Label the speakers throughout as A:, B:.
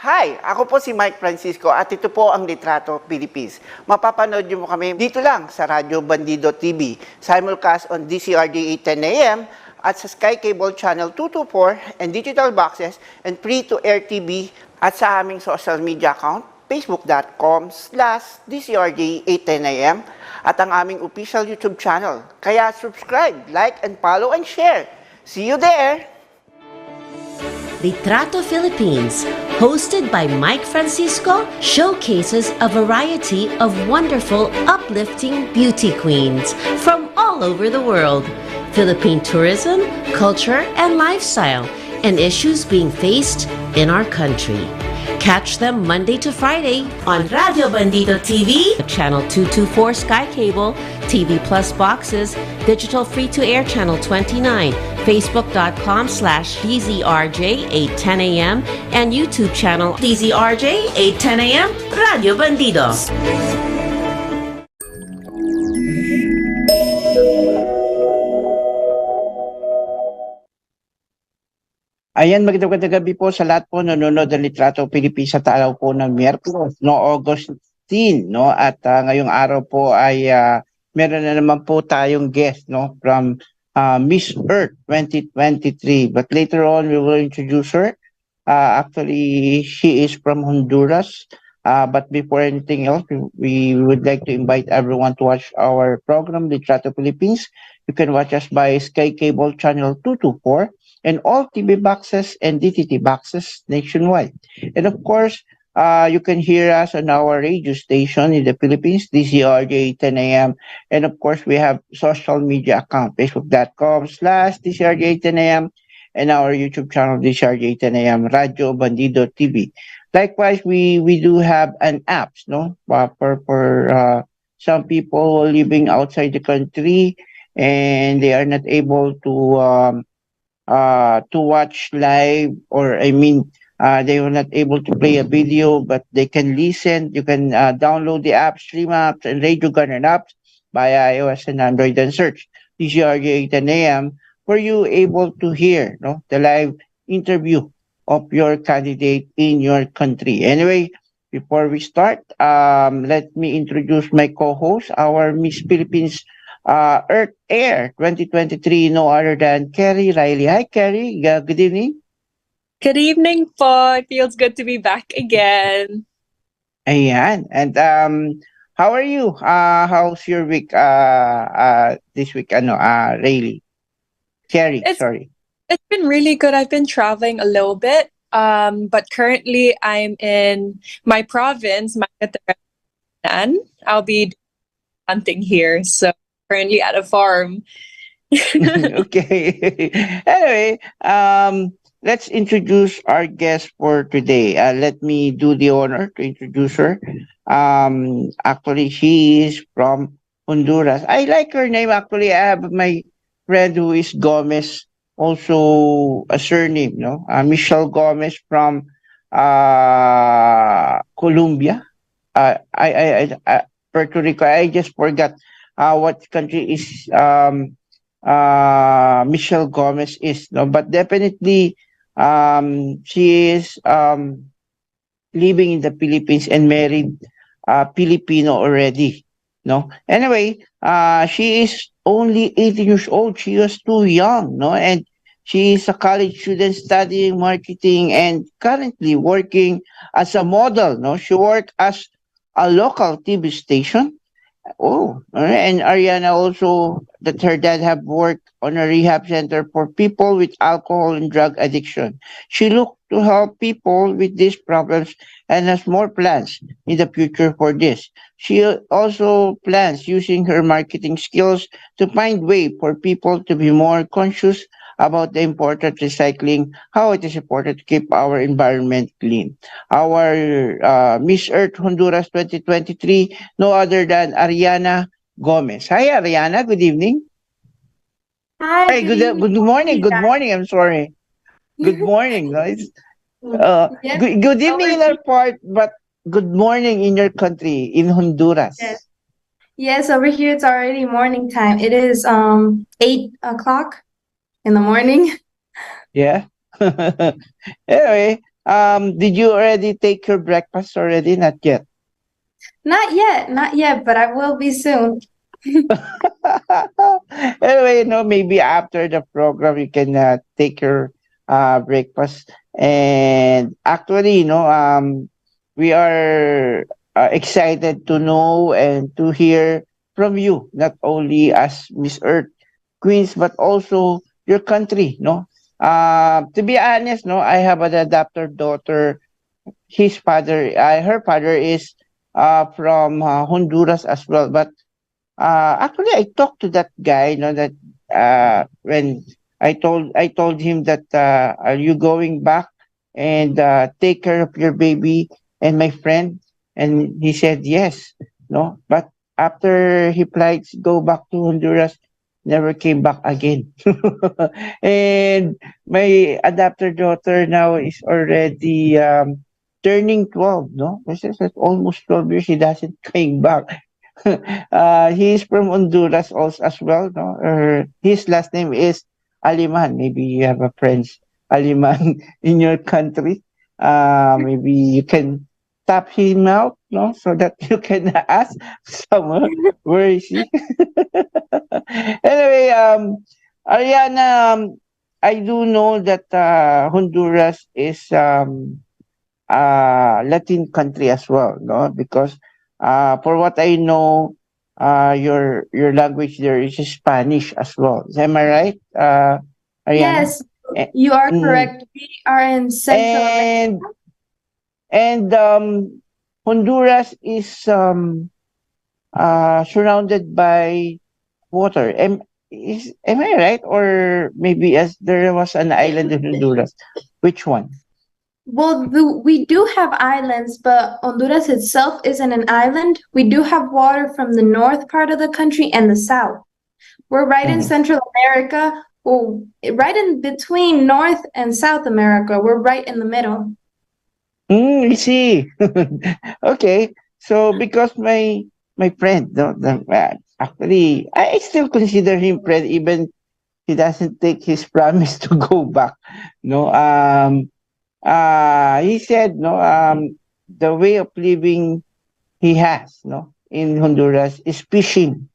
A: Hi! Ako po si Mike Francisco at ito po ang Litrato Philippines. Mapapanood niyo mo kami dito lang sa Radyo Bandido TV, simulcast on DCRJ 8:10 AM at sa Sky Cable Channel 224 and digital boxes and free-to-air TV at sa aming social media account, facebook.com/DCRJ 8:10 AM at ang aming official YouTube channel. Kaya subscribe, like, and follow and share. See you there!
B: Litrato Philippines, hosted by Mike Francisco, showcases a variety of wonderful, uplifting beauty queens from all over the world, Philippine tourism, culture, and lifestyle, and issues being faced in our country. Catch them Monday to Friday on Radio Bandido TV, Channel 224 Sky Cable, TV Plus boxes, digital free-to-air Channel 29, Facebook.com/DZRJ 8:10 AM, and YouTube channel DZRJ 8:10 AM, Radio Bandido.
A: Ayan, magandang gabi po sa lahat po nanonood ng Litrato Philippines sa araw po ng Miyerkules, no, August 10, no, at ngayong araw po ay meron na naman po tayong guest, no, from Miss Earth 2023. But later on, we will introduce her. Actually, she is from Honduras. But before anything else, we would like to invite everyone to watch our program, Litrato Philippines. You can watch us by Sky Cable Channel 224 and all TV boxes and DTT boxes nationwide. And of course, you can hear us on our radio station in the Philippines, DCRJ 10 AM. And of course, we have social media account, facebook.com/DCRJ 10 AM, and our YouTube channel, DCRJ 10 AM, Radio Bandido TV. Likewise, we do have an apps, no, for some people living outside the country and they are not able to watch live, or they were not able to play a video, but they can listen. You can download the app, stream apps, and radio garden apps via iOS and Android, and search DCRJ 10 AM, where you able to hear, no, the live interview of your candidate in your country. Anyway, before we start, let me introduce my co-host, our Miss Philippines Earth Air 2023, no other than 𝗟𝗶𝘁𝗍𝗍. Hi, Kerry. Good evening.
C: Good evening po. It feels good to be back again.
A: Ayan. And how are you? How's your week this week? Rayleigh. Kerry, sorry.
C: It's been really good. I've been traveling a little bit. But currently I'm in my province, Mangatangan. I'll be hunting here. So currently at a farm.
A: Okay. Anyway, let's introduce our guest for today. Let me do the honor to introduce her. Actually, she is from Honduras. I like her name. Actually, I have my friend who is Gomez, also a surname, no? Michelle Gomez from Colombia. Puerto Rico. I just forgot what country is Michelle Gomez is, no? But definitely she is living in the Philippines and married Filipino already, no? Anyway, she is only 18 years old. She was too young, no? And she is a college student studying marketing and currently working as a model, no? She worked as a local TV station. Oh, and Ariana also, that her dad have worked on a rehab center for people with alcohol and drug addiction. She looked to help people with these problems and has more plans in the future for this. She also plans using her marketing skills to find way for people to be more conscious about the important recycling, how it is important to keep our environment clean. Our Miss Earth Honduras 2023, no other than Ariana Gomez. Hi, Ariana. Good evening.
D: Hi,
A: Hey, good morning. Good morning. I'm sorry. Good morning. No, it's,
D: Yes,
A: good evening in our part, but good morning in your country, in Honduras.
D: yes, over here it's already morning time. It is 8 o'clock in the morning.
A: Yeah. Anyway, Did you already take your breakfast already? Not yet.
D: Not yet, but I will be soon.
A: Anyway, maybe after the program you can take your breakfast. And actually, we are excited to know and to hear from you, not only as Miss Earth Queens, but also your country. No, to be honest, I have an adopted daughter. Her father is from Honduras as well, but actually, I talked to that guy, that when I told him that are you going back and take care of your baby and my friend, and he said yes, no. But after he flights go back to Honduras, never came back again. And my adopted daughter now is already turning 12, no? This is at almost 12 years. She doesn't came back. He's from Honduras also as well. No, his last name is Aliman. Maybe you have a friend Aliman in your country. Maybe you can tap him out, no, so that you can ask someone where is he. Anyway, Ariana, I do know that Honduras is Latin country as well, no? Because for what I know, your language there is Spanish as well. Am I right, Ariana?
D: Yes,
A: A-
D: you are
A: mm.
D: correct. We are in Central America.
A: And Honduras is surrounded by water. Am I right? Or maybe as there was an island in Honduras. Which one?
D: Well, we do have islands, but Honduras itself isn't an island. We do have water from the north part of the country and the south. We're right in
A: Mhm.
D: Central America, well, right in between North and South America. We're right in the middle.
A: I see. Okay. So because my friend, actually, I still consider him friend, even he doesn't take his promise to go back. No, he said, no, the way of living he has, no, in Honduras is fishing.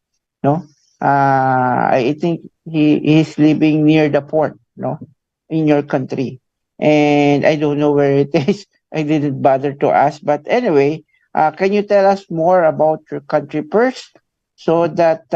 A: No, I think he's living near the port, no, in your country, and I don't know where it is. I didn't bother to ask, but anyway, can you tell us more about your country first, so that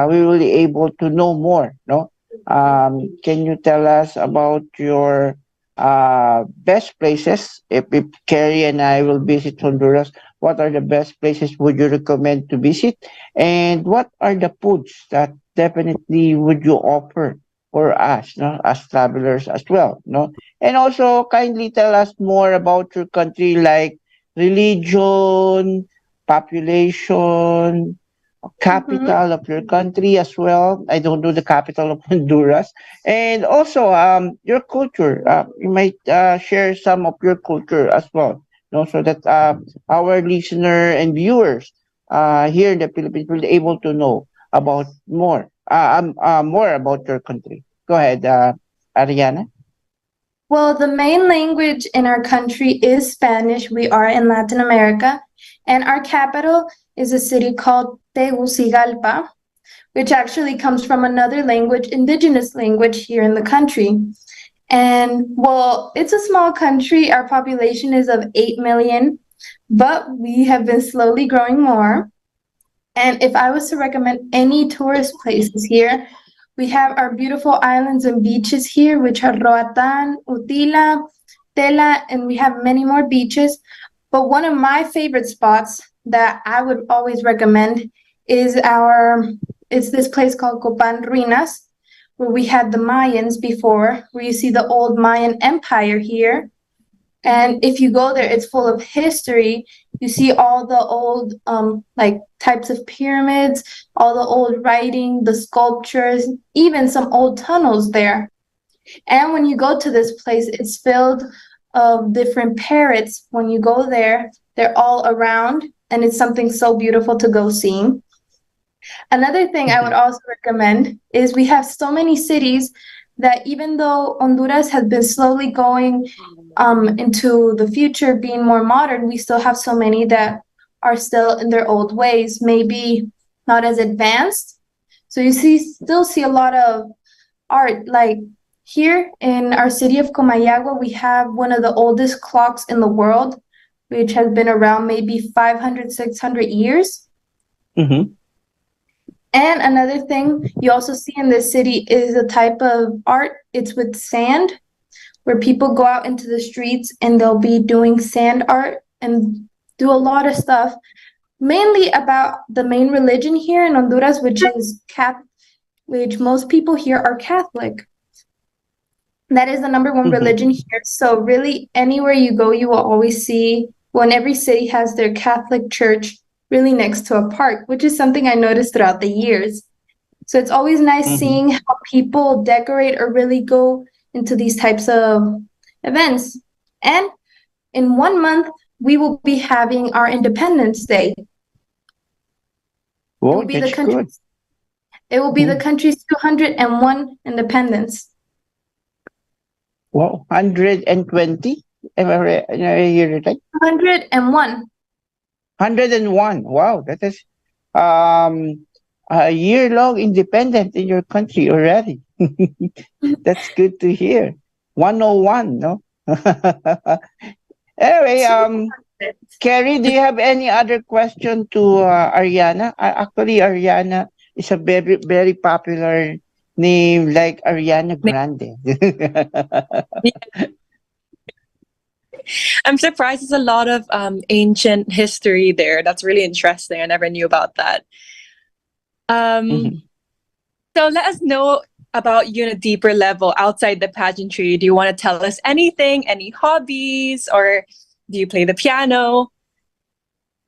A: we will be able to know more, no? Can you tell us about your best places if Carrie and I will visit Honduras? What are the best places would you recommend to visit? And what are the foods that definitely would you offer for us, no, as travelers as well, no? And also kindly tell us more about your country, like religion, population,
D: Mm-hmm.
A: capital of your country as well. I don't know the capital of Honduras. And also your culture. You might share some of your culture as well, so that our listener and viewers here in the Philippines will be able to know about more about your country. Go ahead, Ariana.
D: Well, the main language in our country is Spanish. We are in Latin America, and our capital is a city called Tegucigalpa, which actually comes from another language, indigenous language here in the country. And well, it's a small country. Our population is of 8 million, but we have been slowly growing more. And if I was to recommend any tourist places here, we have our beautiful islands and beaches here, which are Roatan, Utila, Tela, and we have many more beaches. But one of my favorite spots that I would always recommend is it's this place called Copan Ruinas, where we had the Mayans before, where you see the old Mayan Empire here. And if you go there, it's full of history. You see all the old like types of pyramids, all the old writing, the sculptures, even some old tunnels there. And when you go to this place, it's filled of different parrots. When you go there, they're all around, and it's something so beautiful to go see. Another thing I would also recommend is we have so many cities that even though Honduras has been slowly going into the future being more modern, we still have so many that are still in their old ways, maybe not as advanced. So you still see a lot of art. Like here in our city of Comayagua, we have one of the oldest clocks in the world, which has been around maybe 500, 600 years.
A: Mm-hmm.
D: And another thing you also see in this city is a type of art. It's with sand, where people go out into the streets and they'll be doing sand art and do a lot of stuff, mainly about the main religion here in Honduras, which is which most people here are Catholic. That is the number one religion here. So really, anywhere you go, you will always see, well, every city has their Catholic church really next to a park, which is something I noticed throughout the years. So it's always nice seeing how people decorate or really go into these types of events. And in 1 month, we will be having our Independence Day.
A: Oh, that's good.
D: It will be the country's 201 independence.
A: Wow, 120? Am I right? Am I hear it right?
D: 101.
A: 101. Wow, that is a year-long independent in your country already. That's good to hear. 101, no? Anyway, Carrie, do you have any other question to Ariana? Actually, Ariana is a very, very popular name, like Ariana Grande.
C: I'm surprised there's a lot of ancient history there. That's really interesting. I never knew about that. So let us know about you on a deeper level outside the pageantry. Do you want to tell us anything, any hobbies, or do you play the piano?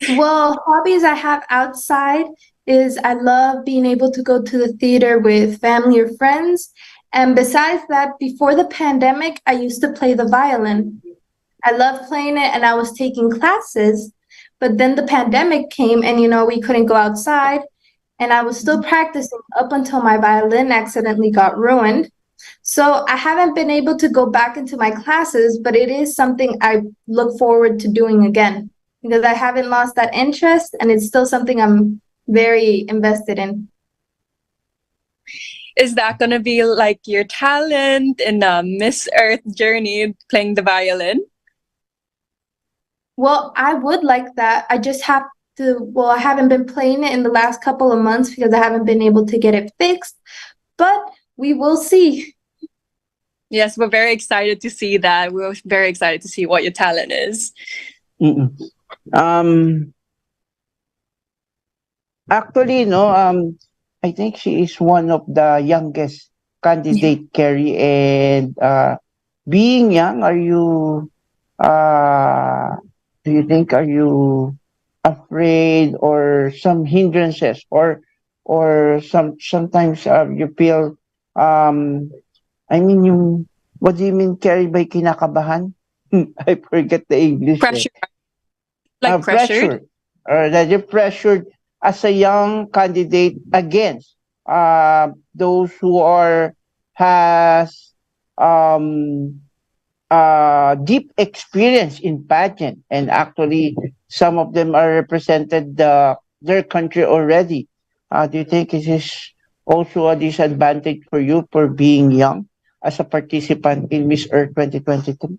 D: Well, hobbies I have outside is I love being able to go to the theater with family or friends. And besides that, before the pandemic, I used to play the violin. I loved playing it and I was taking classes, but then the pandemic came and, we couldn't go outside. And I was still practicing up until my violin accidentally got ruined. So I haven't been able to go back into my classes, but it is something I look forward to doing again because I haven't lost that interest and it's still something I'm very invested in.
C: Is that going to be like your talent in Miss Earth journey, playing the violin?
D: Well, I would like that. I just have I haven't been playing it in the last couple of months because I haven't been able to get it fixed, but we will see.
C: Yes, we're very excited to see that. We're very excited to see what your talent is.
A: Actually, I think she is one of the youngest candidate, Carrie, and being young, do you think, are you afraid or some hindrances or sometimes you feel what do you mean, Carrie, by kinakabahan? I forget the English.
C: Pressure. Like
A: pressure. Or that you're pressured as a young candidate against those who has deep experience in pageant, and actually some of them are represented their country already. Do you think it is also a disadvantage for you for being young as a participant in Miss Earth 2023?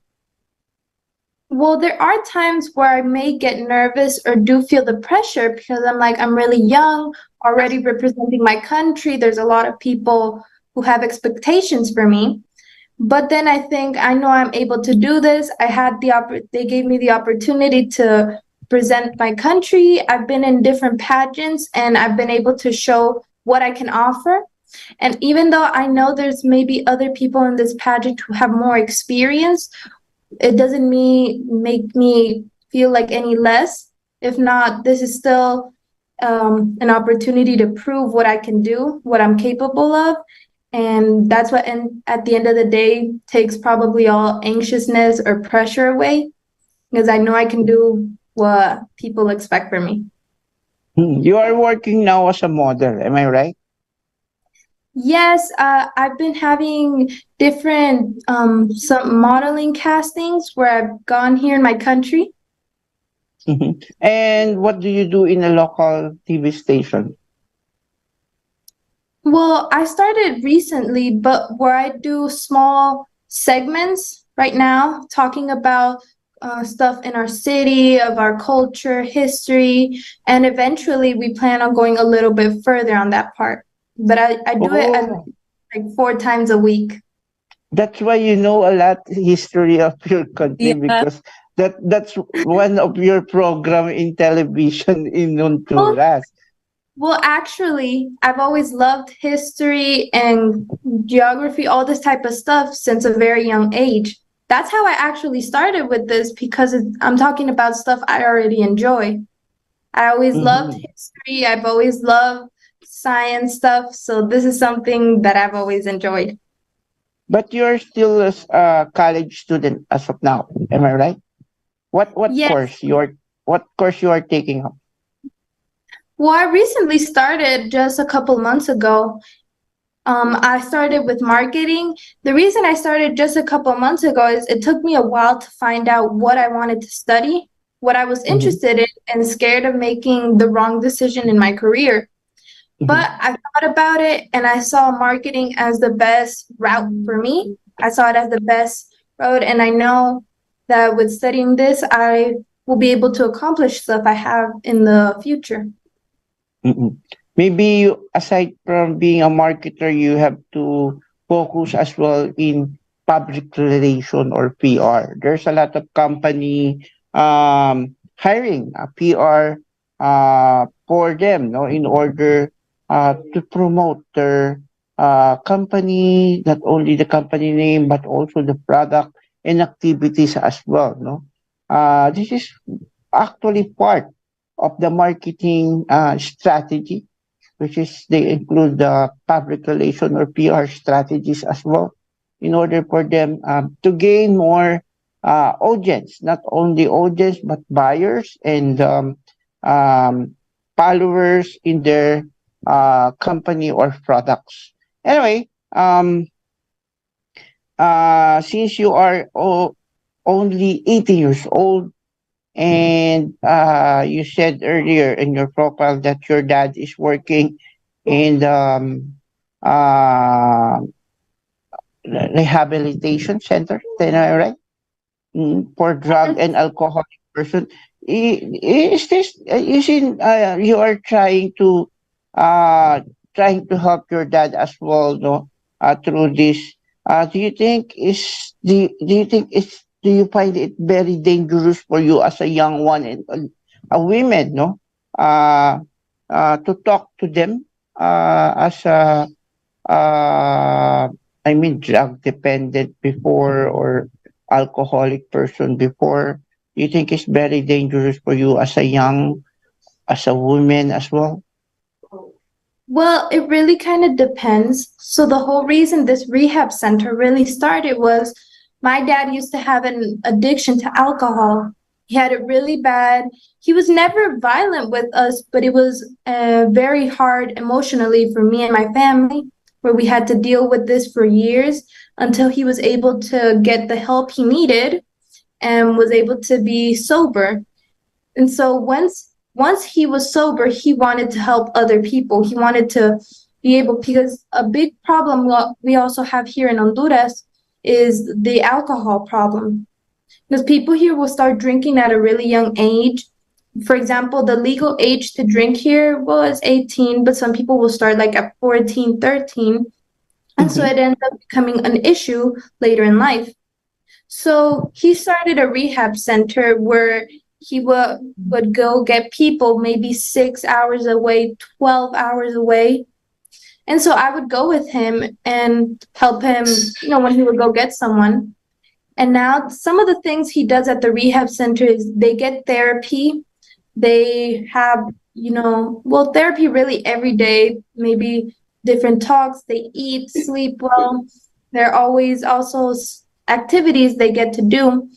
D: Well, there are times where I may get nervous or do feel the pressure because I'm really young, already representing my country. There's a lot of people who have expectations for me. But then I think I know I'm able to do this. They gave me the opportunity to present my country. I've been in different pageants and I've been able to show what I can offer. And even though I know there's maybe other people in this pageant who have more experience, it doesn't make me feel like any less. If not, this is still an opportunity to prove what I can do, what I'm capable of. And that's what, and at the end of the day, takes probably all anxiousness or pressure away because I know I can do what people expect from me.
A: You are working now as a model, am I right?
D: Yes, I've been having different some modeling castings where I've gone here in my country.
A: Mhm. And what do you do in a local TV station?
D: Well, I started recently, but where I do small segments right now, talking about stuff in our city, of our culture, history, and eventually we plan on going a little bit further on that part. But I do it at
A: Oh,
D: like 4 times a week.
A: that's why you know a lot history of your country,
C: Yeah.
A: because that's one of your program in television in
D: Well,
A: Honduras.
D: well, actually, I've always loved history and geography, all this type of stuff since a very young age. That's how I actually started with this because I'm talking about stuff I already enjoy. I always loved
A: Mhm.
D: history. I've always loved science stuff. So this is something that I've always enjoyed.
A: But you're still a college student as of now, am I right? What
D: Yes.
A: course you are taking up?
D: Well, I recently started just a couple months ago. I started with marketing. The reason I started just a couple months ago is it took me a while to find out what I wanted to study, what I was
A: Mhm,
D: interested in, and scared of making the wrong decision in my career. But
A: mhm,
D: I thought about it and I saw marketing as the best route for me. I saw it as the best road, and I know that with studying this, I will be able to accomplish stuff I have in the future.
A: mhm. Maybe aside from being a marketer, you have to focus as well in public relation or PR. There's a lot of company hiring a PR for them, no, in order to promote their company, not only the company name but also the product and activities as well, no. This is actually part of the marketing strategy, which is they include the public relation or PR strategies as well, in order for them to gain more audience, not only audience but buyers and um, followers in their company or products. Anyway, since you are only 18 years old, and you said earlier in your profile that your dad is working in the uh, rehabilitation center. Am I right? For drug and alcoholic person. Is this? Is in? You are uh, trying to help your dad as well, no? Through this. Do you think is do you think it's do you find it very dangerous for you as a young one and a women, no? Uh, to talk to them as a I mean drug dependent before or alcoholic person before. You think it's very dangerous for you as a woman as well?
D: Well, it really kind of depends. So the whole reason this rehab center really started was my dad used to have an addiction to alcohol. He had it really bad. He was never violent with us, but it was very hard emotionally for me and my family, where we had to deal with this for years until he was able to get the help he needed and was able to be sober. And so once he was sober, he wanted to help other people. He wanted to be able, because a big problem we also have here in Honduras is the alcohol problem. Because people here will start drinking at a really young age. For example, the legal age to drink here was 18, but some people will start like at 14, 13. And so
A: Mhm.
D: it ends up becoming an issue later in life. So he started a rehab center where he would go get people maybe 6 hours away, 12 hours away. And so I would go with him and help him, when he would go get someone. And now some of the things he does at the rehab center is they get therapy. They have, well, therapy really every day, maybe different talks. They eat, sleep well. There are always also activities they get to do.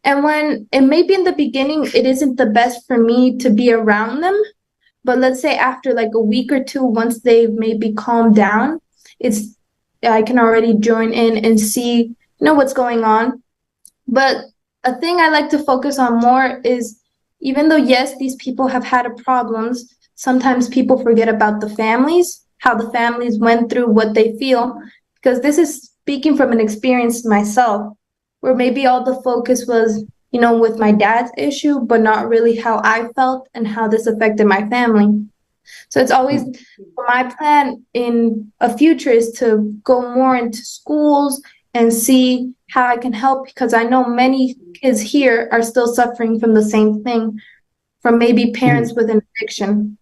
D: And when it may be in the beginning, it isn't the best for me to be around them. But let's say after like a week or two, once they've maybe calmed down, I can already join in and see, what's going on. But a thing I like to focus on more is, even though, yes, these people have had problems, sometimes people forget about the families, how the families went through what they feel, because this is speaking from an experience myself, where maybe all the focus was, with my dad's issue, but not really how I felt and how this affected my family. So it's always my plan in a future is to go more into schools and see how I can help, because I know many kids here are still suffering from the same thing, from maybe parents with an addiction.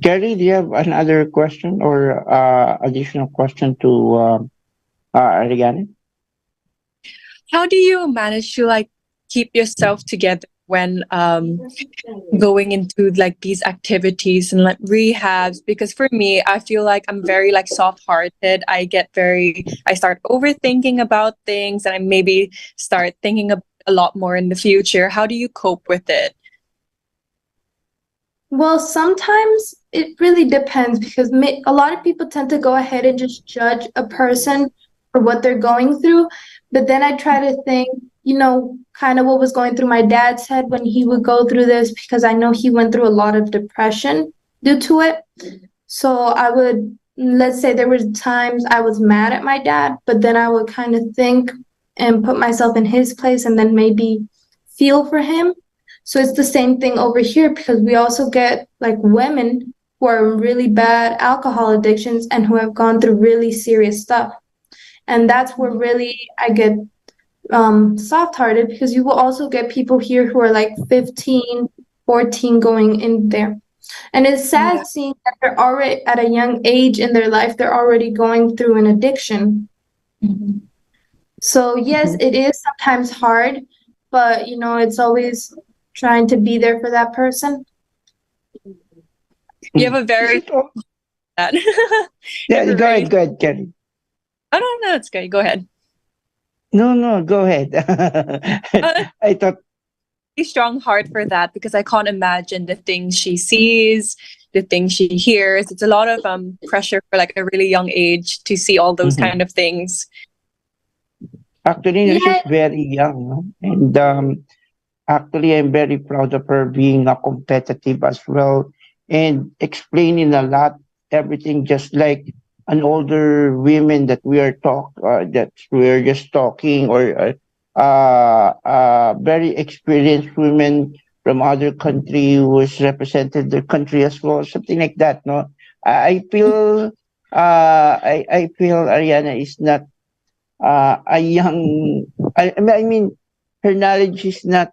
A: Kelly, do you have another question or additional question to Ariane?
C: How do you manage to like keep yourself together when going into like these activities and like rehabs? Because for me, I feel like I'm very like soft-hearted. I start overthinking about things, and I maybe start thinking a lot more in the future. How do you cope with it?
D: Well, sometimes it really depends, because a lot of people tend to go ahead and just judge a person for what they're going through. But then I try to think, kind of what was going through my dad's head when he would go through this, because I know he went through a lot of depression due to it. So let's say there were times I was mad at my dad, but then I would kind of think and put myself in his place and then maybe feel for him. So it's the same thing over here, because we also get like women who are in really bad alcohol addictions and who have gone through really serious stuff. And that's where really I get soft-hearted, because you will also get people here who are like 15, 14 going in there. And it's sad seeing that they're already at a young age in their life, they're already going through an addiction. Mm-hmm. So yes, it is sometimes hard, but it's always trying to be there for that person.
C: You have a very
A: yeah, go ahead, Kelly.
C: Oh no, it's good. Go ahead.
A: No, go ahead. I thought
C: a strong heart for that, because I can't imagine the things she sees, the things she hears. It's a lot of pressure for like a really young age to see all those kind of things.
A: Actually, she's very young, no? And actually, I'm very proud of her being competitive as well and explaining a lot, everything, just like an older women that we're just talking, or very experienced women from other country who has represented their country as well, something like that. No, I feel I feel Ariana is not a young. I mean, her knowledge is not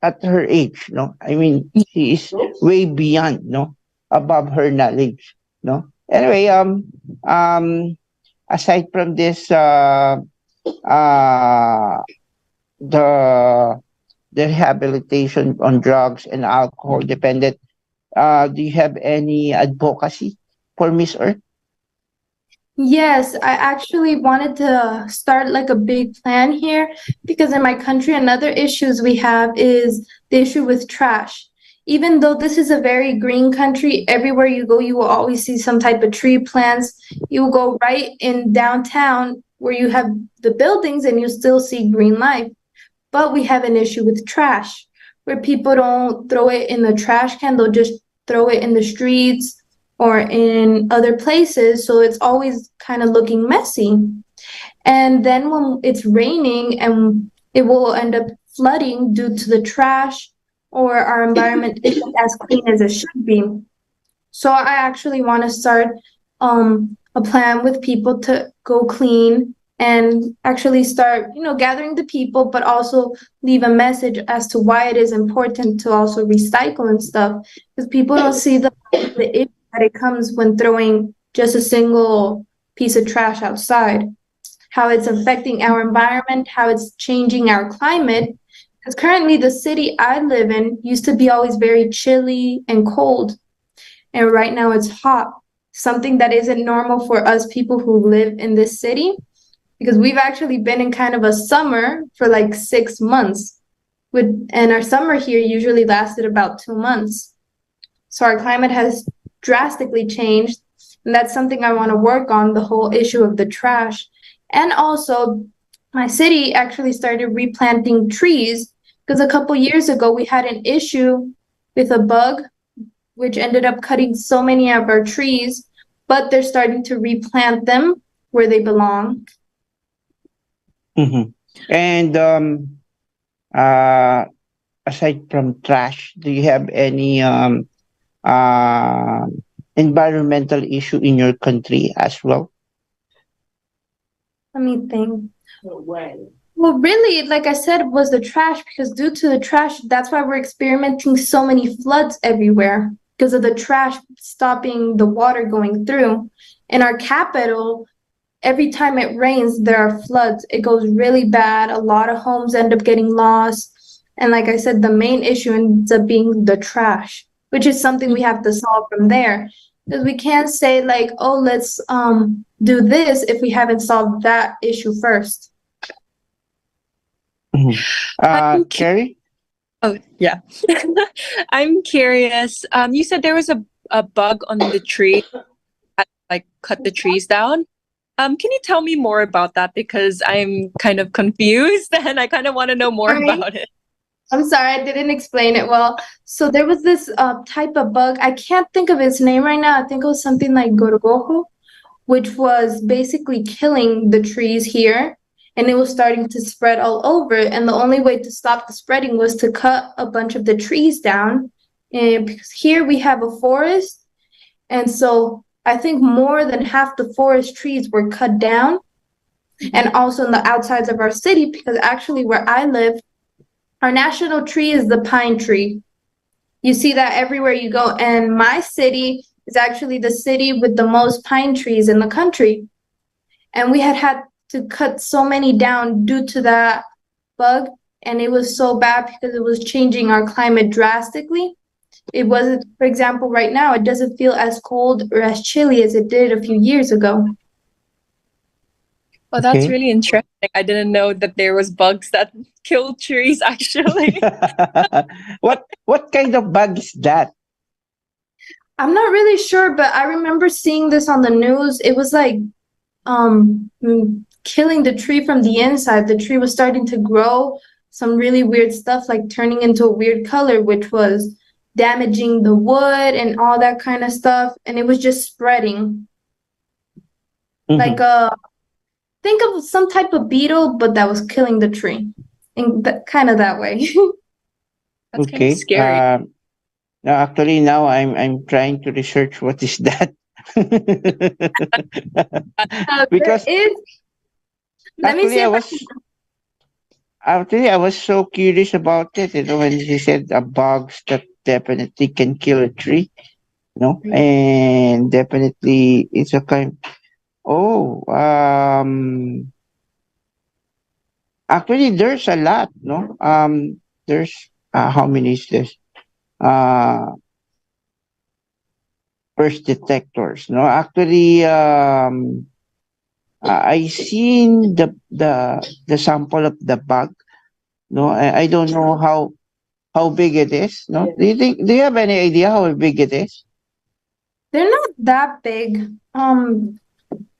A: at her age. No, I mean, she is way beyond. No, above her knowledge. No. Anyway, aside from this, the rehabilitation on drugs and alcohol dependent, do you have any advocacy for Miss Earth?
D: Yes, I actually wanted to start like a big plan here, because in my country, another issues we have is the issue with trash. Even though this is a very green country, everywhere you go, you will always see some type of tree plants. You will go right in downtown where you have the buildings and you still see green life. But we have an issue with trash, where people don't throw it in the trash can, they'll just throw it in the streets or in other places. So it's always kind of looking messy. And then when it's raining, and it will end up flooding due to the trash, or our environment isn't as clean as it should be. So I actually want to start a plan with people to go clean and actually start, gathering the people, but also leave a message as to why it is important to also recycle and stuff, because people don't see the issue that it comes when throwing just a single piece of trash outside, how it's affecting our environment, how it's changing our climate. Because currently the city I live in used to be always very chilly and cold, and right now it's hot, something that isn't normal for us people who live in this city, because we've actually been in kind of a summer for like 6 months, and our summer here usually lasted about 2 months. So our climate has drastically changed, And that's something I want to work on, the whole issue of the trash. And also, my city actually started replanting trees because a couple years ago we had an issue with a bug, which ended up cutting so many of our trees, but they're starting to replant them where they belong.
A: Mm-hmm. And aside from trash, do you have any uh, environmental issue in your country as well?
D: Let me think. Well, really, like I said, was the trash, because due to the trash, that's why we're experiencing so many floods everywhere, because of the trash stopping the water going through. In our capital, every time it rains, there are floods. It goes really bad. A lot of homes end up getting lost. And like I said, the main issue ends up being the trash, which is something we have to solve from there. Because we can't say like, oh, let's do this if we haven't solved that issue first.
A: Mm-hmm. Carrie?
C: Oh, yeah. I'm curious. You said there was a bug on the tree that like cut the trees down. Can you tell me more about that? Because I'm kind of confused and I kind of want to know more about it.
D: I'm sorry, I didn't explain it well. So there was this type of bug. I can't think of its name right now. I think it was something like 𝗟𝗶𝘁𝗶𝗽𝗶h, which was basically killing the trees here. And it was starting to spread all over. And the only way to stop the spreading was to cut a bunch of the trees down. And because here we have a forest. And so I think more than half the forest trees were cut down. And also in the outsides of our city, because actually where I live, our national tree is the pine tree. You see that everywhere you go. And my city is actually the city with the most pine trees in the country. And we had to cut so many down due to that bug. And it was so bad because it was changing our climate drastically. It wasn't, for example, right now, it doesn't feel as cold or as chilly as it did a few years ago.
C: Oh, that's really interesting. I didn't know that there was bugs that kill trees, actually.
A: What kind of bug is that?
D: I'm not really sure, but I remember seeing this on the news. It was like killing the tree from the inside. The tree was starting to grow some really weird stuff, like turning into a weird color, which was damaging the wood and all that kind of stuff. And it was just spreading. Like think of some type of beetle, but that was killing the tree. And kind of that way.
C: That's kind of scary.
A: Actually, now I'm trying to research what is that. Because
D: let me see.
A: I was so curious about it. You know, when she said bugs that definitely can kill a tree. You know, and definitely it's a kind. Oh, actually, there's a lot. No, there's how many is this? First detectors. No, actually, I seen the sample of the bug. No, I don't know how big it is. No, do you have any idea how big it is?
D: They're not that big.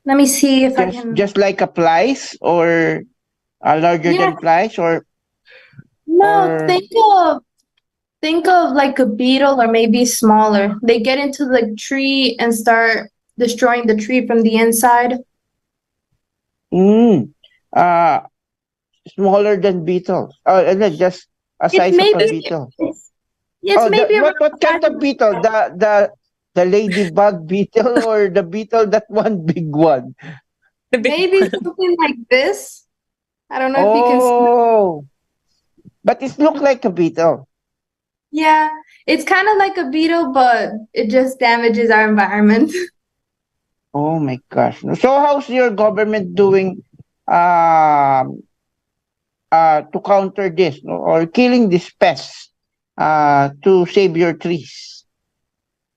D: Let me see if I can.
A: Just like a flies or larger than flies or.
D: No, think of like a beetle or maybe smaller. They get into the tree and start destroying the tree from the inside.
A: Smaller than beetles. And then just a size of a beetle. What kind of beetle? The ladybug beetle or the beetle, that one big one?
D: Maybe something like this. I don't know if you can see.
A: But it looks like a beetle.
D: Yeah, it's kind of like a beetle, but it just damages our environment.
A: Oh my gosh. So how's your government doing to counter this, no? Or killing these pests to save your trees?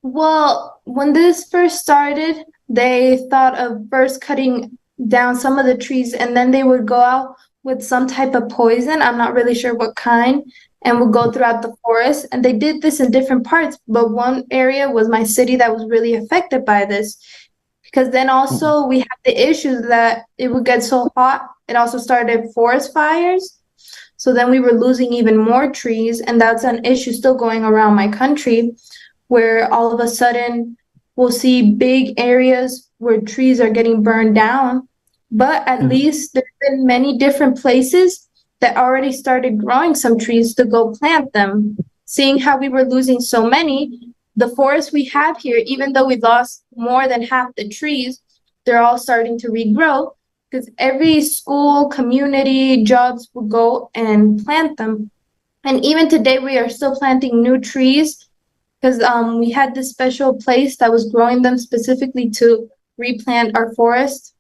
D: Well, when this first started, they thought of first cutting down some of the trees, and then they would go out with some type of poison. I'm not really sure what kind, and would go throughout the forest. And they did this in different parts, but one area was my city that was really affected by this. because then also we have the issues that it would get so hot. It also started forest fires. So then we were losing even more trees, and that's an issue still going around my country, where all of a sudden we'll see big areas where trees are getting burned down. But at least there's been many different places that already started growing some trees to go plant them. Seeing how we were losing so many, the forests we have here, even though we lost more than half the trees, they're all starting to regrow, because every school, community, jobs will go and plant them. And even today, we are still planting new trees, because we had this special place that was growing them specifically to replant our forest.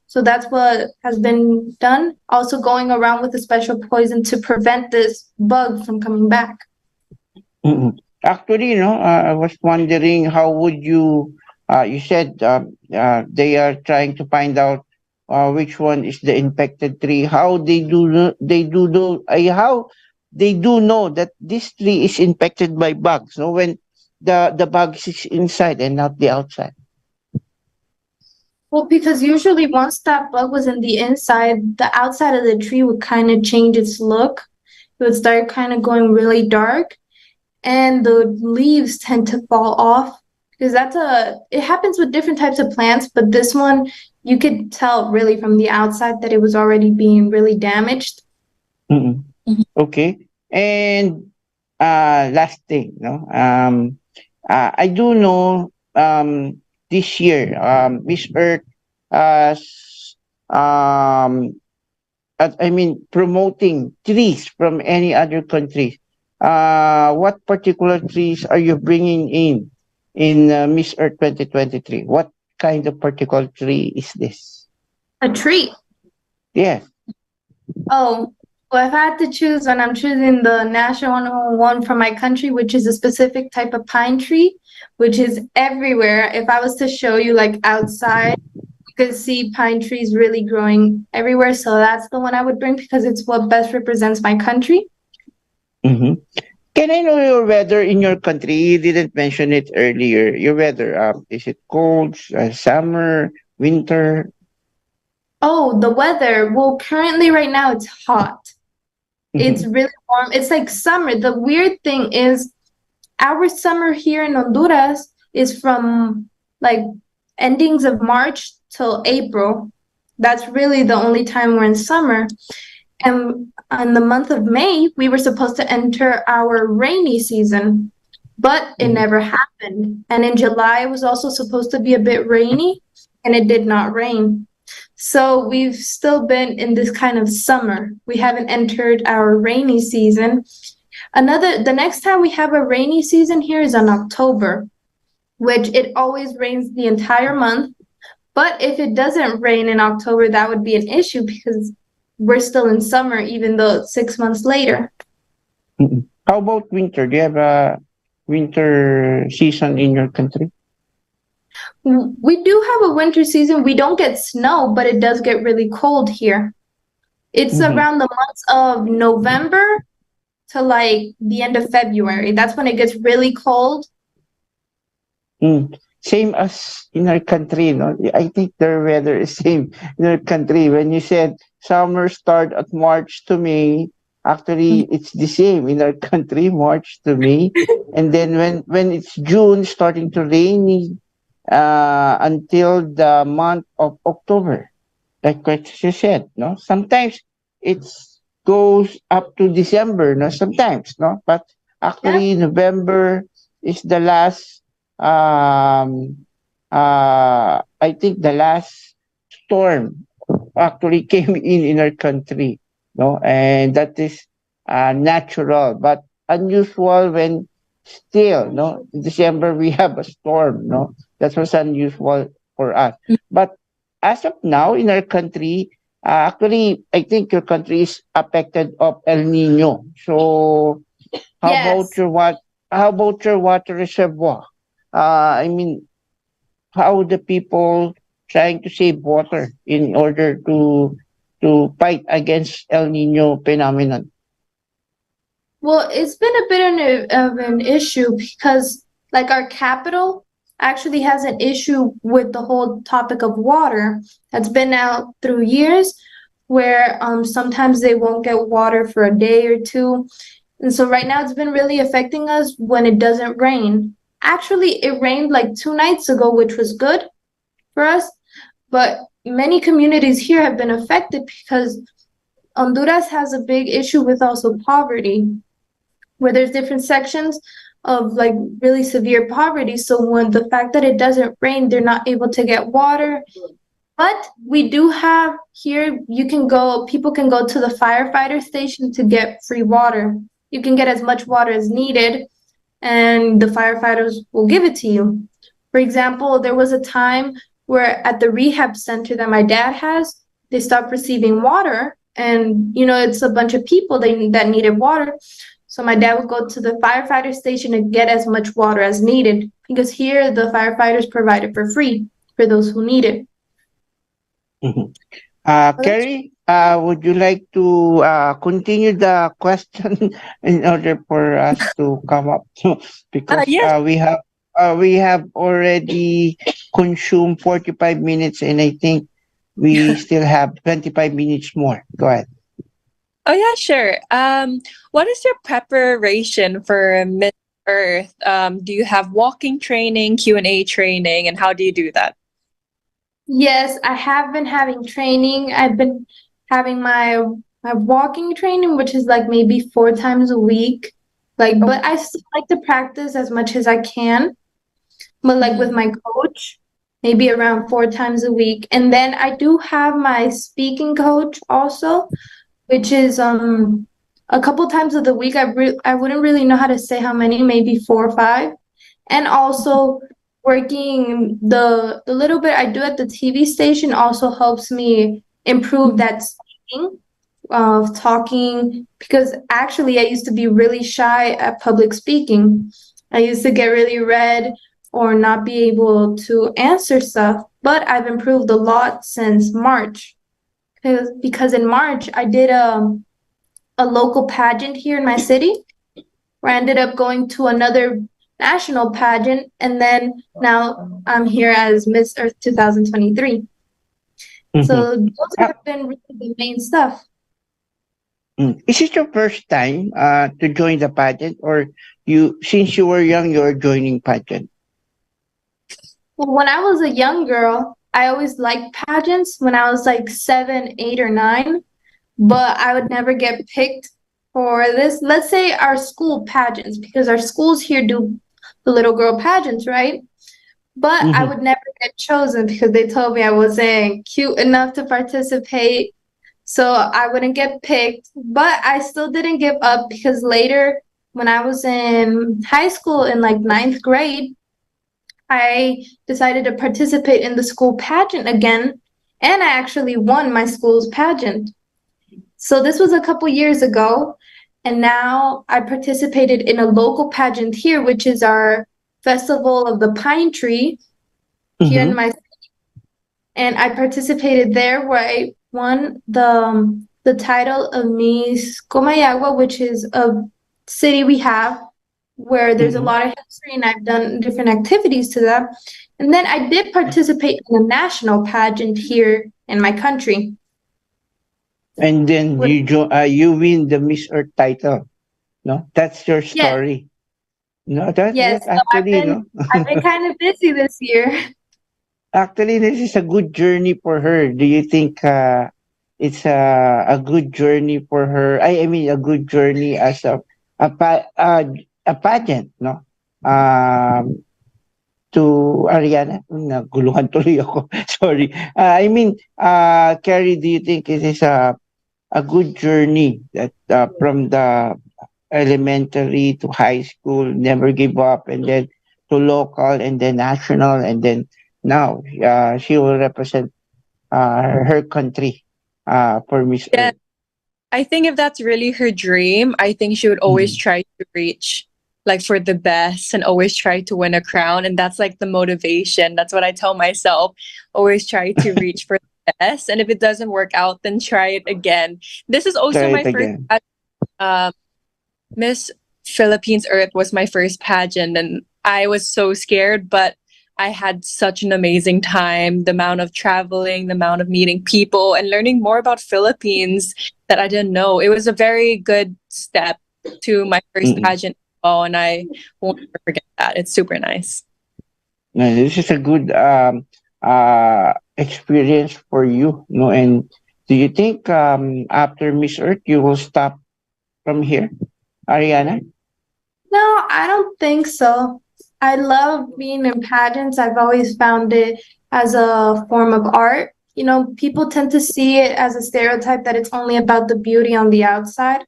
D: So that's what has been done. Also going around with a special poison to prevent this bug from coming back.
A: Actually, I was wondering how would you, you said they are trying to find out which one is the infected tree. How they do know that this tree is infected by bugs, when the bugs is inside and not the outside?
D: Well, because usually once that bug was in the inside, the outside of the tree would kind of change its look. It would start kind of going really dark, and the leaves tend to fall off, because it happens with different types of plants, but this one, you could tell really from the outside that it was already being really damaged.
A: Okay. And last thing, I do know this year, Miss Earth promoting trees from any other countries. What particular trees are you bringing in Miss Earth 2023? What kind of particular tree is this?
D: A tree?
A: Yes.
D: Oh, well, if I had to choose one, I'm choosing the national one from my country, which is a specific type of pine tree, which is everywhere. If I was to show you like outside, you could see pine trees really growing everywhere. So that's the one I would bring, because it's what best represents my country.
A: Can I know your weather in your country? You didn't mention it earlier. Your weather, is it cold, summer, winter?
D: Oh, the weather. Well, currently right now it's hot. It's really warm. It's like summer. The weird thing is our summer here in Honduras is from like endings of March till April. That's really the only time we're in summer. And in the month of May, we were supposed to enter our rainy season, but it never happened. And in July, it was also supposed to be a bit rainy, and it did not rain. So we've still been in this kind of summer. We haven't entered our rainy season. The next time we have a rainy season here is in October, which it always rains the entire month. But if it doesn't rain in October, that would be an issue, because we're still in summer, even though it's 6 months later.
A: How about winter? Do you have a winter season in your country?
D: We do have a winter season. We don't get snow, but it does get really cold here. It's around the months of November to like the end of February. That's when it gets really cold.
A: Same as in our country, I think the weather is same in our country. When you said summer start at March to May, actually it's the same in our country, March to May. And then when it's June, starting to rainy until the month of October, like what you said, sometimes it goes up to December, sometimes, but actually November is the last. I think the last storm actually came in our country, and that is natural, but unusual when still, in December we have a storm, that was unusual for us. But as of now in our country, actually, I think your country is affected of El Nino. So how about your water reservoir? How the people trying to save water in order to fight against El Nino phenomenon?
D: Well, it's been a bit of an issue, because like our capital, actually has an issue with the whole topic of water that's been out through years, where sometimes they won't get water for a day or two. And so right now it's been really affecting us when it doesn't rain. Actually, it rained like 2 nights ago, which was good for us, but many communities here have been affected because Honduras has a big issue with also poverty, where there's different sections of like really severe poverty. So when the fact that it doesn't rain, they're not able to get water. But we do have here, people can go to the firefighter station to get free water. You can get as much water as needed, and the firefighters will give it to you. For example, there was a time where at the rehab center that my dad has, they stopped receiving water, and it's a bunch of people that needed water. So my dad would go to the firefighter station and get as much water as needed, because here the firefighters provide it for free for those who need it.
A: Kerry, would you like to continue the question in order for us to come up to, because
C: Yes.
A: we have already consumed 45 minutes, and I think we still have 25 minutes more. Go ahead.
C: Oh yeah, sure. What is your preparation for Miss Earth? Do you have walking training, Q&A training, and how do you do that?
D: Yes, I have been having training. I've been having my walking training, which is like maybe 4 times a week. But I still like to practice as much as I can. But like with my coach, maybe around 4 times a week. And then I do have my speaking coach also, which is a couple times of the week. I wouldn't really know how to say how many, maybe 4 or 5. And also working the little bit I do at the TV station also helps me improve that speaking of talking, because actually I used to be really shy at public speaking. I used to get really red or not be able to answer stuff, but I've improved a lot since March. Because in March I did a local pageant here in my city, where I ended up going to another national pageant, and then now I'm here as Miss Earth 2023. So those have been really the main stuff.
A: Is it your first time to join the pageant, or since you were young, you were joining pageant?
D: Well, when I was a young girl, I always liked pageants when I was like 7, 8, or 9, but I would never get picked for this. Let's say our school pageants, because our schools here do the little girl pageants, right? But I would never get chosen because they told me I wasn't cute enough to participate. So I wouldn't get picked. But I still didn't give up, because later when I was in high school in like 9th grade, I decided to participate in the school pageant again, and I actually won my school's pageant. So this was a couple years ago, and now I participated in a local pageant here, which is our Festival of the Pine Tree here in my city. And I participated there, where I won the title of Miss Comayagua, which is a city we have where there's a lot of history, and I've done different activities to that. And then I did participate in a national pageant here in my country.
A: And then you win the Miss Earth title. No, that's your story. No,
D: Yes,
A: that actually,
D: I've been kind of busy this year.
A: Actually, this is a good journey for her. Do you think it's a good journey for her? I mean, a good journey as a pageant, no? To Ariana, naguluhan tuloy ako. Sorry. I mean, Kerry, do you think it is a good journey that from the elementary to high school, never give up, and then to local, and then national, and then now she will represent her country for Miss Earth?
C: I think if that's really her dream, I think she would always try to reach like for the best and always try to win a crown. And that's like the motivation. That's what I tell myself. Always try to reach for the best. And if it doesn't work out, then try it again. This is also my first Miss Philippines Earth was my first pageant, and I was so scared, but I had such an amazing time. The amount of traveling, the amount of meeting people, and learning more about Philippines that I didn't know. It was a very good step to my first pageant. Oh, and I won't ever forget that. It's super nice.
A: This is a good experience for you, no? And do you think after Miss Earth you will stop from here, Ariana?
D: No, I don't think so. I love being in pageants. I've always found it as a form of art. You know, people tend to see it as a stereotype that it's only about the beauty on the outside.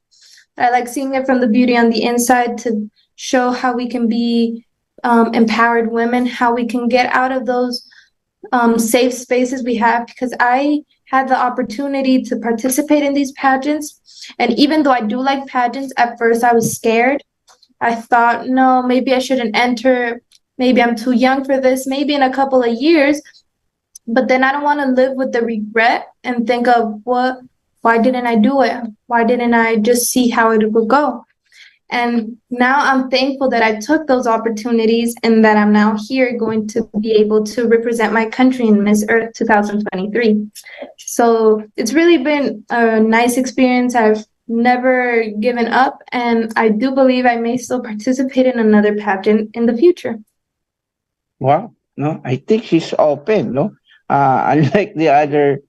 D: I like seeing it from the beauty on the inside to show how we can be empowered women, how we can get out of those safe spaces we have, because I had the opportunity to participate in these pageants. And even though I do like pageants, at first I was scared. I thought, no, maybe I shouldn't enter. Maybe I'm too young for this. Maybe in a couple of years. But then I don't want to live with the regret and think of why didn't I do it? Why didn't I just see how it would go? And now I'm thankful that I took those opportunities and that I'm now here going to be able to represent my country in Miss Earth 2023. So it's really been a nice experience. I've never given up, and I do believe I may still participate in another pageant in the future.
A: Wow, no, I think she's open, no? Unlike the other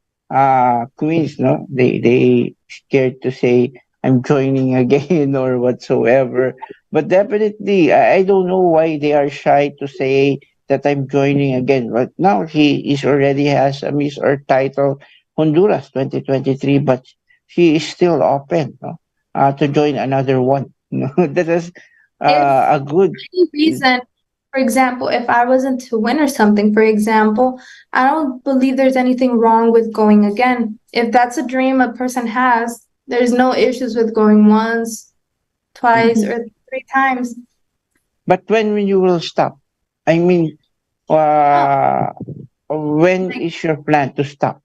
A: queens, no, they scared to say I'm joining again or whatsoever. But definitely, I don't know why they are shy to say that I'm joining again. But now she is already has a Miss Earth title, Honduras 2023, but she is still open, no, to join another one. No, that is
D: If
A: a good.
D: any reason, for example, if I wasn't to win or something, for example, I don't believe there's anything wrong with going again. If that's a dream a person has, there's no issues with going once, twice, or 3 times.
A: But when you will stop? I mean,
D: Oh,
A: when
D: like,
A: is your plan to stop?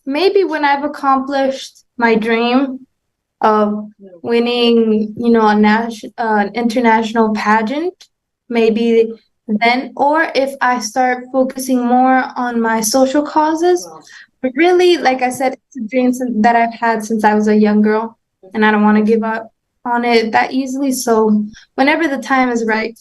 D: maybe when I've accomplished my dream of winning, you know, an international pageant, maybe then, or if I start focusing more on my social causes. But really, like I said, it's a dream that I've had since I was a young girl, and I don't want to give up on it that easily. So whenever the time is right.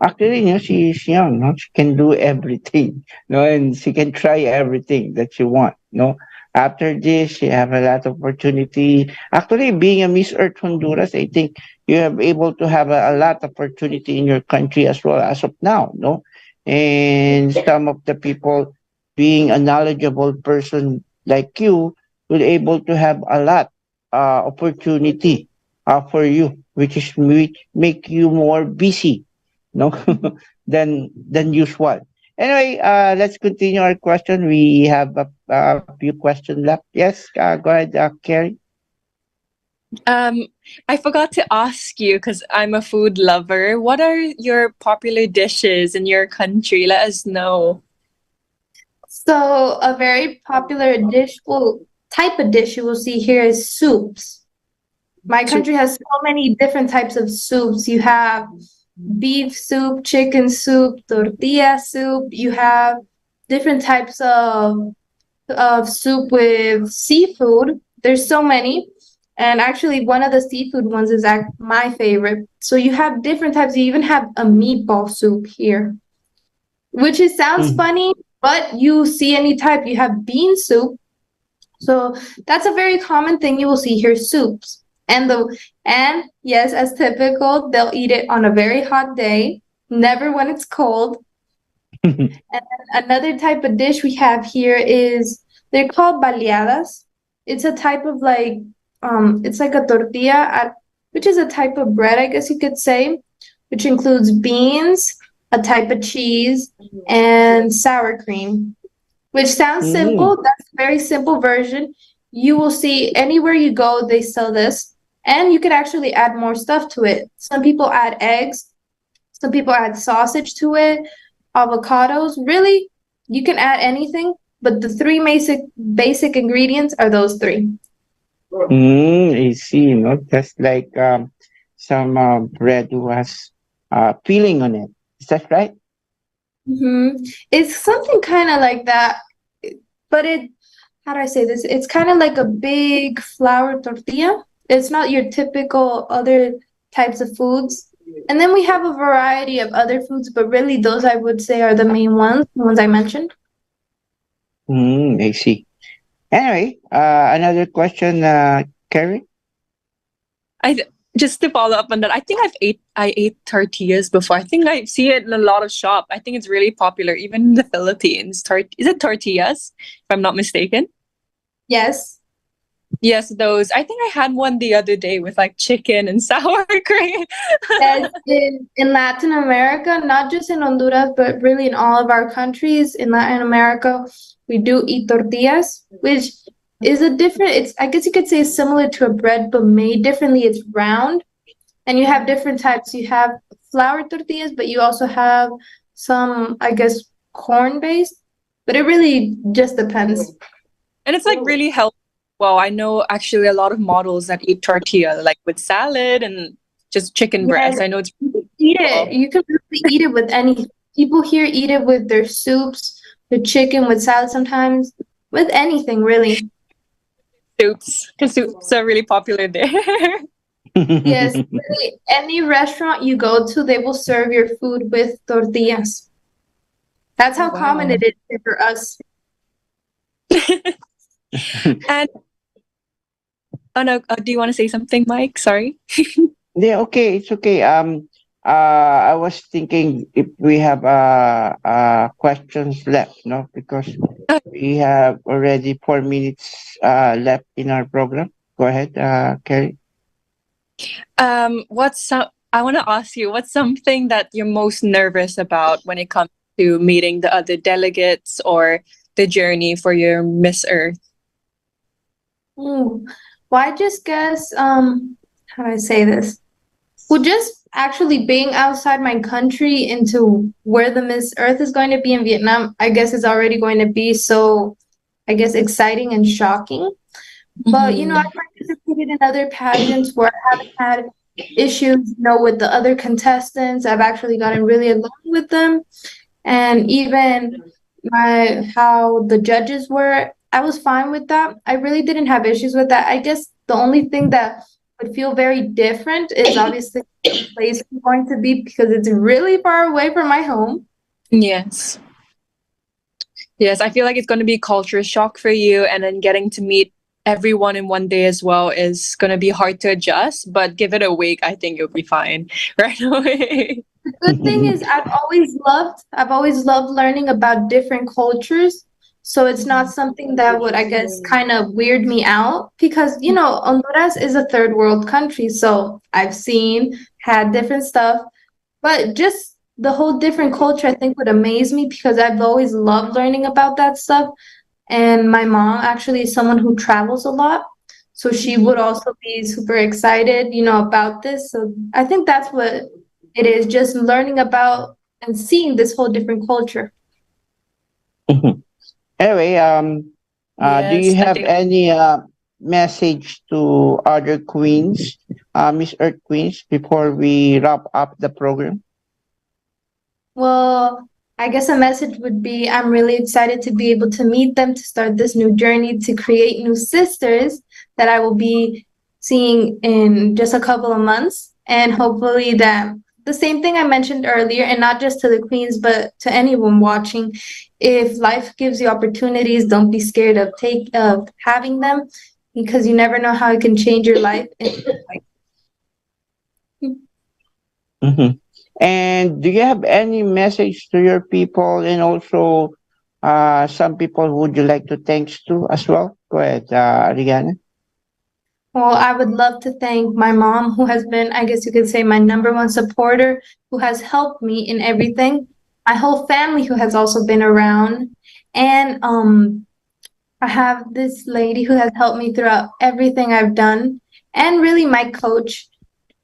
A: Actually, no, she is young, no? She can do everything, no, and she can try everything that she want, no. After this, she have a lot of opportunity. Actually, being a Miss Earth Honduras, I think you have able to have a lot of opportunity in your country as well as of now, no. And some of the people being a knowledgeable person like you will able to have a lot opportunity for you, which make you more busy, no, than usual. Anyway, let's continue our question. We have a few questions left. Yes, go ahead, Carrie.
C: I forgot to ask you because I'm a food lover. What are your popular dishes in your country? Let us know.
D: So a very popular dish, well, type of dish you will see here is soups. My country has so many different types of soups. You have beef soup, chicken soup, tortilla soup. You have different types of soup with seafood. There's so many. And actually, one of the seafood ones is my favorite. So you have different types. You even have a meatball soup here, which sounds funny, but you see any type. You have bean soup. So that's a very common thing you will see here, soups. And yes, as typical, they'll eat it on a very hot day, never when it's cold. And another type of dish we have here is, they're called baleadas. It's a type of it's like a tortilla, which is a type of bread, I guess you could say, which includes beans, a type of cheese, and sour cream, which sounds simple. That's a very simple version. You will see anywhere you go, they sell this. And you could actually add more stuff to it. Some people add eggs. Some people add sausage to it, avocados. Really, you can add anything. But the three basic ingredients are those three.
A: I see. No, that's like some bread was filling on it. Is that right?
D: It's something kind of like that, but how do I say this? It's kind of like a big flour tortilla. It's not your typical other types of foods. And then we have a variety of other foods, but really those I would say are the ones I mentioned.
A: I see. Anyway, another question, Carrie?
C: Just to follow up on that, I think I ate tortillas before. I think I see it in a lot of shop. I think it's really popular, even in the Philippines. Is it tortillas, if I'm not mistaken?
D: Yes.
C: Yes, those. I think I had one the other day with like chicken and sour cream.
D: Yes, in Latin America, not just in Honduras, but really in all of our countries in Latin America, we do eat tortillas, which is I guess you could say similar to a bread, but made differently. It's round, and you have different types. You have flour tortillas, but you also have some, I guess, corn-based, but it really just depends.
C: And it's like really healthy. Well, I know actually a lot of models that eat tortilla, like with salad and just chicken breast.
D: Yes,
C: I know it's
D: eat it. You can really eat it with any. People here eat it with their soups, with chicken, with salad sometimes, with anything really.
C: soups, because soups are really popular there.
D: Yes, really, any restaurant you go to, they will serve your food with tortillas. That's how common it is here for us.
C: And oh no, do you want to say something, Mike? Sorry.
A: Yeah, okay, it's okay. I was thinking if we have questions left, no, because we have already 4 minutes left in our program. Go ahead, Carrie.
C: I want to ask you, what's something that you're most nervous about when it comes to meeting the other delegates or the journey for your Miss Earth?
D: Well, I just guess, how do I say this? Well, just actually being outside my country into where the Miss Earth is going to be in Vietnam, I guess is already going to be so, I guess, exciting and shocking. But, you know, I've participated in other pageants where I haven't had issues, you know, with the other contestants. I've actually gotten really along with them. And even how the judges were, I was fine with that. I really didn't have issues with that. I guess the only thing that would feel very different is obviously the place I'm going to be because it's really far away from my home.
C: Yes. Yes, I feel like it's going to be culture shock for you, and then getting to meet everyone in one day as well is going to be hard to adjust, but give it a week, I think you'll be fine right away.
D: The good thing is I've always loved learning about different cultures. So it's not something that would, I guess, kind of weird me out because, you know, Honduras is a third world country. So I've had different stuff, but just the whole different culture, I think would amaze me because I've always loved learning about that stuff. And my mom actually is someone who travels a lot. So she would also be super excited, you know, about this. So I think that's what it is, just learning about and seeing this whole different culture.
A: Anyway, do you
C: Yes,
A: have any message to other queens, Miss Earth queens, before we wrap up the program?
D: Well, I guess a message would be I'm really excited to be able to meet them, to start this new journey, to create new sisters that I will be seeing in just a couple of months. And hopefully that the same thing I mentioned earlier, and not just to the queens, but to anyone watching, if life gives you opportunities, don't be scared of having them because you never know how it can change your life.
A: Mm-hmm. And do you have any message to your people and also some people who would you like to thanks to as well? Go ahead, Ariana.
D: Well, I would love to thank my mom, who has been, I guess you could say, my number one supporter, who has helped me in everything. My whole family, who has also been around. And I have this lady who has helped me throughout everything I've done. And really my coach,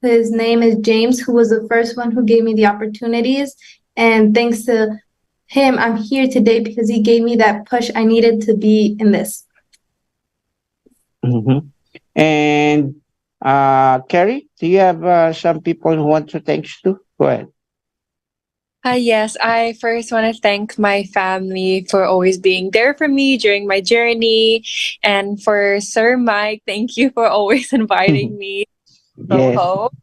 D: his name is James, who was the first one who gave me the opportunities. And thanks to him, I'm here today because he gave me that push I needed to be in this.
A: Mm-hmm. And Carrie, do you have some people who want to thanks to? Go ahead.
C: Yes, I first want to thank my family for always being there for me during my journey. And for Sir Mike, thank you for always inviting me to
A: Yes.
C: Soho.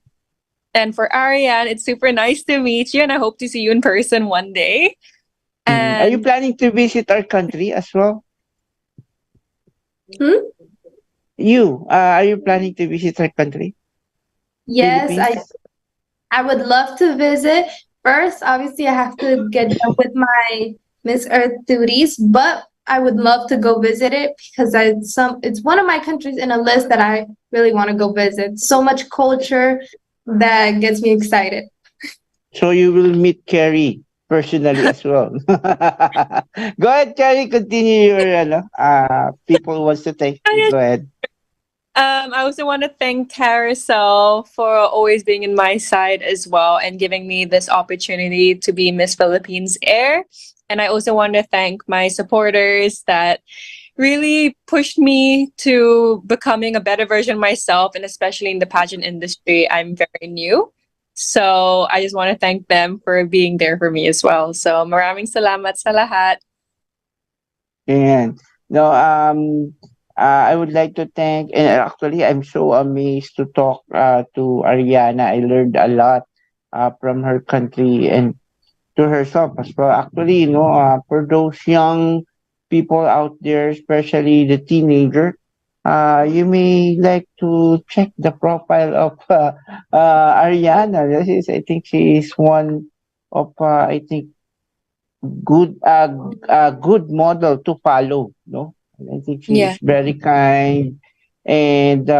C: And for Ariane, it's super nice to meet you, and I hope to see you in person one day.
A: Mhm. Are you
C: And
A: planning to visit our country as well?
D: Hmm?
A: Are you planning to visit our country,
D: Yes,
A: Philippines?
D: I would love to visit. First, obviously, I have to get done with my Miss Earth duties, but I would love to go visit it because it's one of my countries in a list that I really want to go visit. So much culture that gets me excited.
A: So you will meet Carrie personally as well. Go ahead, Carrie. Continue your people wants to thank you. Go ahead.
C: I also want to thank Carousel for always being in my side as well and giving me this opportunity to be Miss Philippines Air. And I also want to thank my supporters that really pushed me to becoming a better version of myself, and especially in the pageant industry, I'm very new. So I just want to thank them for being there for me as well. So maraming salamat sa lahat.
A: And no, I would like to thank, and actually, I'm so amazed to talk to Ariana. I learned a lot from her country and to herself as well. Actually, for those young people out there, especially the teenager, you may like to check the profile of Ariana. I think she is one of, I think, good model to follow. No, I think she
C: Yeah.
A: is very kind, and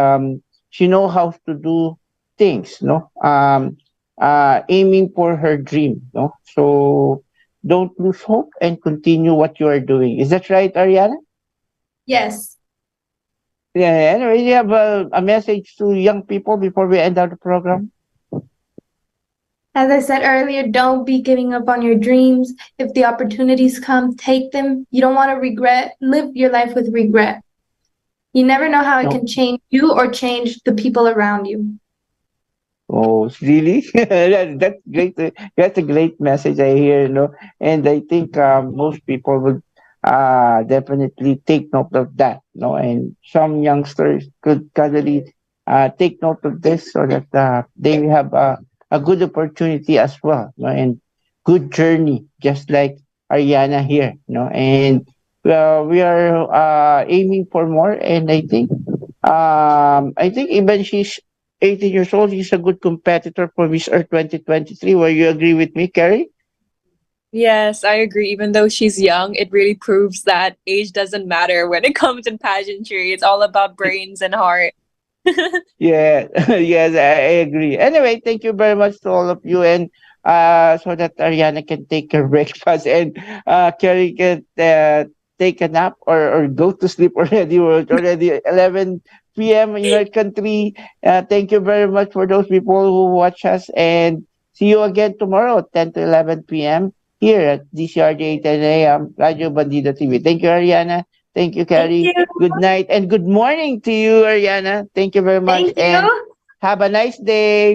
A: she know how to do things. No, aiming for her dream. No, so don't lose hope and continue what you are doing. Is that right, Ariana?
D: Yes.
A: Yeah. Anyway, you have a message to young people before we end out the program.
D: As I said earlier, don't be giving up on your dreams. If the opportunities come, take them. You don't want to live your life with regret. You never know how it
A: No.
D: can change you or change the people around you.
A: Oh, really? That's great. That's a great message I hear, and I think most people would definitely take note of that, and some youngsters could kindly take note of this so that they have a good opportunity as well, and good journey, just like Ariana here, and we are aiming for more, and I think even she's 18 years old. He's a good competitor for Miss Earth 2023. Will you agree with me, Carrie?
C: Yes, I agree. Even though she's young, it really proves that age doesn't matter when it comes in pageantry. It's all about brains and heart.
A: Yeah, yes, I agree. Anyway, thank you very much to all of you, and so that Ariana can take her breakfast and Carrie can take a nap or go to sleep already. It's already 11 p.m. in our country. Thank you very much for those people who watch us, and see you again tomorrow, 10 to 11 p.m. here at DCRJ 10 a.m. Radio Bandida TV. Thank you, Ariana. Thank you,
D: Thank
A: Carrie.
D: you.
A: Good night and good morning to you, Ariana. Thank you very much
D: Thank
A: and
D: you.
A: have a nice day.